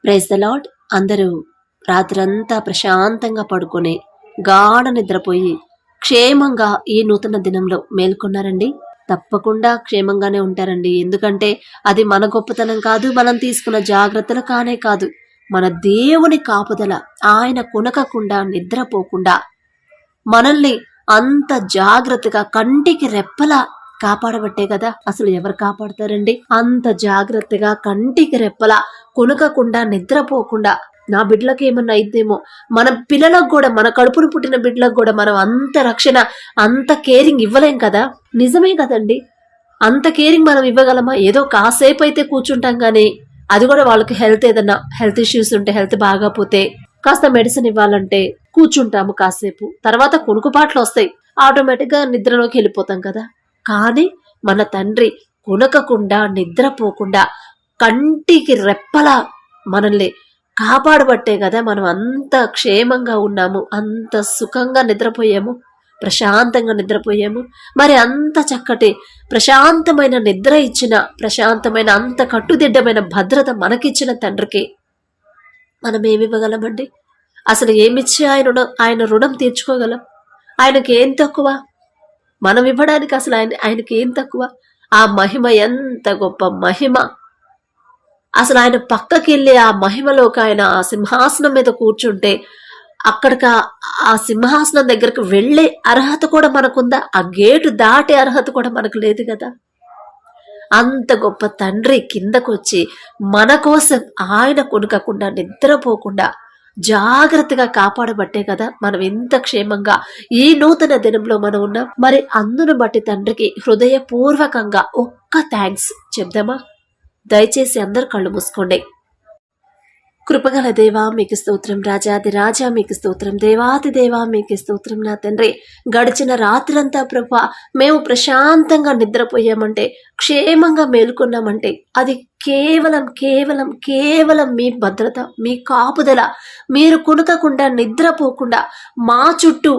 Praise the lord. అందరూ రాత్రంతా ప్రశాంతంగా పడుకొని గాఢ నిద్రపోయి క్షేమంగా ఈ నూతన దినంలో మేల్కొన్నారండి. తప్పకుండా క్షేమంగానే ఉంటారండి. ఎందుకంటే అది మన గొప్పతనం కాదు, మనం తీసుకున్న జాగ్రత్తలు కానే కాదు, మన దేవుని కాపుదల. ఆయన కొనకకుండా నిద్రపోకుండా మనల్ని అంత జాగ్రత్తగా కంటికి రెప్పలా కాపాడబట్టే కదా. అసలు ఎవరు కాపాడతారండి? అంత జాగ్రత్తగా కంటికి రెప్పలా కొనకకుండా నిద్రపోకుండా నా బిడ్డలకు ఏమన్నా అయిద్దేమో, మన పిల్లలకు కూడా, మన కడుపును పుట్టిన బిడ్డలకు కూడా మనం అంత రక్షణ, అంత కేరింగ్ ఇవ్వలేం కదా. నిజమే కదండి. అంత కేరింగ్ మనం ఇవ్వగలమా? ఏదో కాసేపు అయితే కూర్చుంటాం కానీ అది కూడా వాళ్ళకి ఏదన్నా హెల్త్ ఇష్యూస్ ఉంటే, హెల్త్ బాగాపోతే కాస్త మెడిసిన్ ఇవ్వాలంటే కూర్చుంటాము కాసేపు, తర్వాత కునుకుపాట్లు వస్తాయి, ఆటోమేటిక్గా నిద్రలోకి వెళ్ళిపోతాం కదా. కానీ మన తండ్రి కొనకకుండా నిద్రపోకుండా కంటికి రెప్పలా మనల్ని కాపాడబట్టే కదా మనం అంత క్షేమంగా ఉన్నాము, అంత సుఖంగా నిద్రపోయాము, ప్రశాంతంగా నిద్రపోయాము. మరి అంత చక్కటి ప్రశాంతమైన నిద్ర ఇచ్చిన, ప్రశాంతమైన అంత కట్టుదిడ్డమైన భద్రత మనకిచ్చిన తండ్రికి మనం ఏమివ్వగలమండి? అసలు ఏమిచ్చి ఆయన రుణం తీర్చుకోగలం? ఆయనకి ఏం తక్కువ? మనం ఇవ్వడానికి అసలు ఆయనకి ఏం తక్కువ? ఆ మహిమ ఎంత గొప్ప మహిమ! అసలు ఆయన పక్కకి వెళ్ళి ఆ మహిమలోకి, ఆయన ఆ సింహాసనం మీద కూర్చుంటే అక్కడికి ఆ సింహాసనం దగ్గరకు వెళ్ళే అర్హత కూడా మనకుందా? ఆ గేటు దాటే అర్హత కూడా మనకు లేదు కదా. అంత గొప్ప తండ్రి కిందకొచ్చి మన కోసం ఆయన కొనుకకుండా నిద్రపోకుండా జాగ్రత్తగా కాపాడబట్టే కదా మనం ఎంత క్షేమంగా ఈ నూతన దినంలో మనం ఉన్నాం. మరి అందును బట్టి తండ్రికి హృదయపూర్వకంగా ఒక్క థ్యాంక్స్ చెప్దామా? దయచేసి అందరు కళ్ళు మూసుకోండి. కృపగల దేవా మీకు స్తోత్రం, రాజాది రాజా మీకు స్తోత్రం, దేవాది దేవా మీకు స్తోత్రం. నా తండ్రి, గడిచిన రాత్రంతా ప్రభా మేము ప్రశాంతంగా నిద్రపోయామంటే, క్షేమంగా మేలుకున్నామంటే అది కేవలం కేవలం కేవలం మీ భద్రత, మీ కాపుదల. మీరు కునకకుండా నిద్రపోకుండా మా చుట్టూ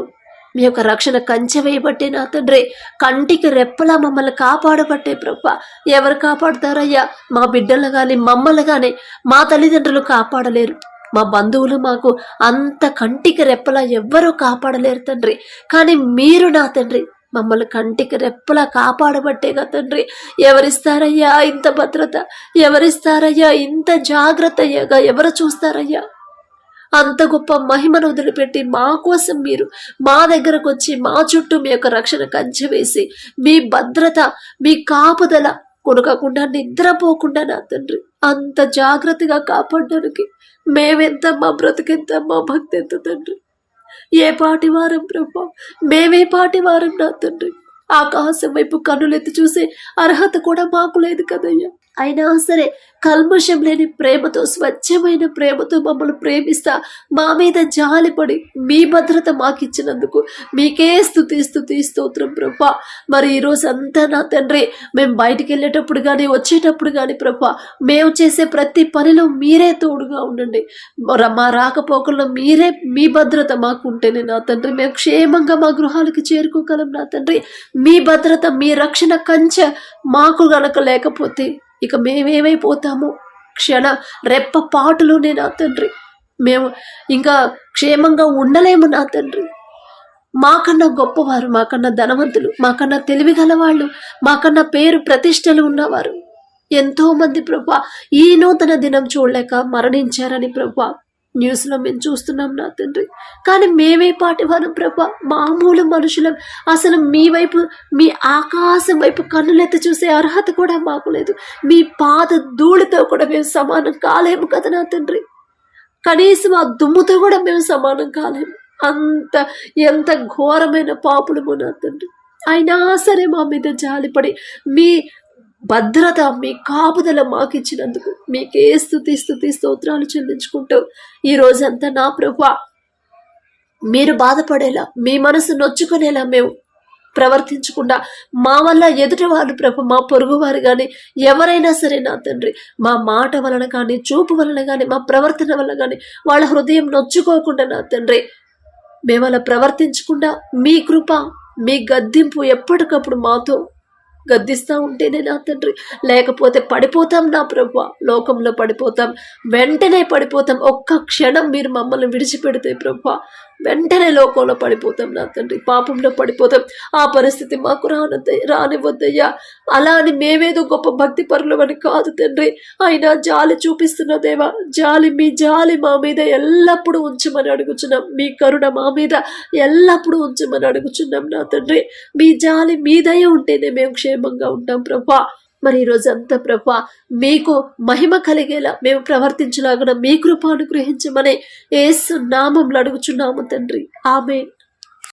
మీ యొక్క రక్షణ కంచె వేయబట్టే నా తండ్రి, కంటికి రెప్పలా మమ్మల్ని కాపాడబట్టే ప్రభా. ఎవరు కాపాడుతారయ్యా? మా బిడ్డలు కానీ, మమ్మల్ని కానీ, మా తల్లిదండ్రులు కాపాడలేరు, మా బంధువులు మాకు అంత కంటికి రెప్పలా ఎవ్వరూ కాపాడలేరు తండ్రి. కానీ మీరు నా తండ్రి మమ్మల్ని కంటికి రెప్పలా కాపాడబట్టేగా తండ్రి. ఎవరిస్తారయ్యా ఇంత భద్రత? ఎవరిస్తారయ్యా ఇంత జాగ్రత్త? అయ్యాగా ఎవరు చూస్తారయ్యా? అంత గొప్ప మహిమను వదిలిపెట్టి మా కోసం మీరు మా దగ్గరకు వచ్చి మా చుట్టూ మీ యొక్క రక్షణ కంచె వేసి, మీ భద్రత, మీ కాపుదల, కొనకకుండా నిద్రపోకుండా నా తండ్రి అంత జాగ్రత్తగా కాపాడడానికి మేమెంత, మా బ్రతికెంత, మా భక్తి ఎంత తండ్రి. ఏ పాటి వారం ప్రభా, మేమే పాటి వారం నా తండ్రి. ఆకాశం వైపు కన్నులెత్తి చూసే అర్హత కూడా మాకు లేదు కదయ్యా. అయినా సరే కల్మషం లేని ప్రేమతో, స్వచ్ఛమైన ప్రేమతో మమ్మల్ని ప్రేమిస్తా మా మీద జాలిపడి మీ భద్రత మాకిచ్చినందుకు మీకే స్తుతి స్తోత్రం ప్రభా. మరి ఈరోజు అంతా నా తండ్రి మేము బయటికి వెళ్ళేటప్పుడు కానీ, వచ్చేటప్పుడు కానీ ప్రభా, మేము చేసే ప్రతి పనిలో మీరే తోడుగా ఉండండి. మా రాకపోకల్లో మీరే, మీ భద్రత మాకు ఉంటేనే నా తండ్రి మేము క్షేమంగా మా గృహాలకు చేరుకోగలం నా తండ్రి. మీ భద్రత, మీ రక్షణ కంచె మాకు గనక లేకపోతే ఇక మేమేమైపోతాము? క్షణ రెప్ప పాటులోనే నా తండ్రి మేము ఇంకా క్షేమంగా ఉండలేము నా తండ్రి. మాకన్నా గొప్పవారు, మాకన్నా ధనవంతులు, మాకన్నా తెలివి గలవాళ్ళు, మాకన్నా పేరు ప్రతిష్టలు ఉన్నవారు ఎంతో మంది ప్రభా ఈ నూతన దినం చూడలేక మరణించారని ప్రభా న్యూస్లో మేము చూస్తున్నాం నా తండ్రి. కానీ మేమే పాటివారం ప్రభా, మామూలు మనుషులం. అసలు మీ వైపు, మీ ఆకాశం వైపు కన్నులెత్తి చూసే అర్హత కూడా మాకు లేదు. మీ పాద ధూళితో కూడా మేము సమానం కాలేము కదా నా తండ్రి. కనీసం ఆ దుమ్ముతో కూడా మేము సమానం కాలేము. ఎంత ఘోరమైన పాపులము నా తండ్రి. అయినా సరే మా మీద జాలిపడి మీ భద్రత, మీ కాపుదల మాకు ఇచ్చినందుకు మీకే స్తుతి స్తోత్రాలు చెల్లించుకుంటూ ఈ రోజంతా నా ప్రభా మీరు బాధపడేలా, మీ మనసు నొచ్చుకునేలా మేము ప్రవర్తించకుండా, మా వల్ల ఎదుటి వారు ప్రభు, మా పొరుగు వారు కానీ ఎవరైనా సరే నా తండ్రి మా మాట వలన కానీ, చూపు వలన కానీ, మా ప్రవర్తన వలన కానీ వాళ్ళ హృదయం నొచ్చుకోకుండా నా తండ్రి మేము అలా ప్రవర్తించకుండా మీ కృప, మీ గద్దింపు ఎప్పటికప్పుడు మాతో గద్దిస్తా ఉంటేనే నా తండ్రి, లేకపోతే పడిపోతాం నా ప్రభు, లోకంలో పడిపోతాం, వెంటనే పడిపోతాం. ఒక్క క్షణం మీరు మమ్మల్ని విడిచిపెడితే ప్రభు, వెంటనే లోకంలో పడిపోతాం నా తండ్రి, పాపంలో పడిపోతాం. ఆ పరిస్థితి మాకు రానివద్దయ్యా. అలా అని మేమేదో గొప్ప భక్తి పరులు అని కాదు తండ్రి, అయినా జాలి చూపిస్తున్న దేవా, మీ జాలి మా మీద ఎల్లప్పుడూ ఉంచమని అడుగుచున్నాం. మీ కరుణ మా మీద ఎల్లప్పుడూ ఉంచమని అడుగుచున్నాం నా తండ్రి. మీ జాలి మీ దయ ఉంటేనే మేము క్షేమంగా ఉంటాం ప్రభా. మరి ఈరోజు అంతా ప్రభా మీకు మహిమ కలిగేలా మేము ప్రవర్తించలాగున మీ కృప అనుగ్రహించమని యేసు నామములో అడుగుచున్నాము తండ్రి. ఆమేన్.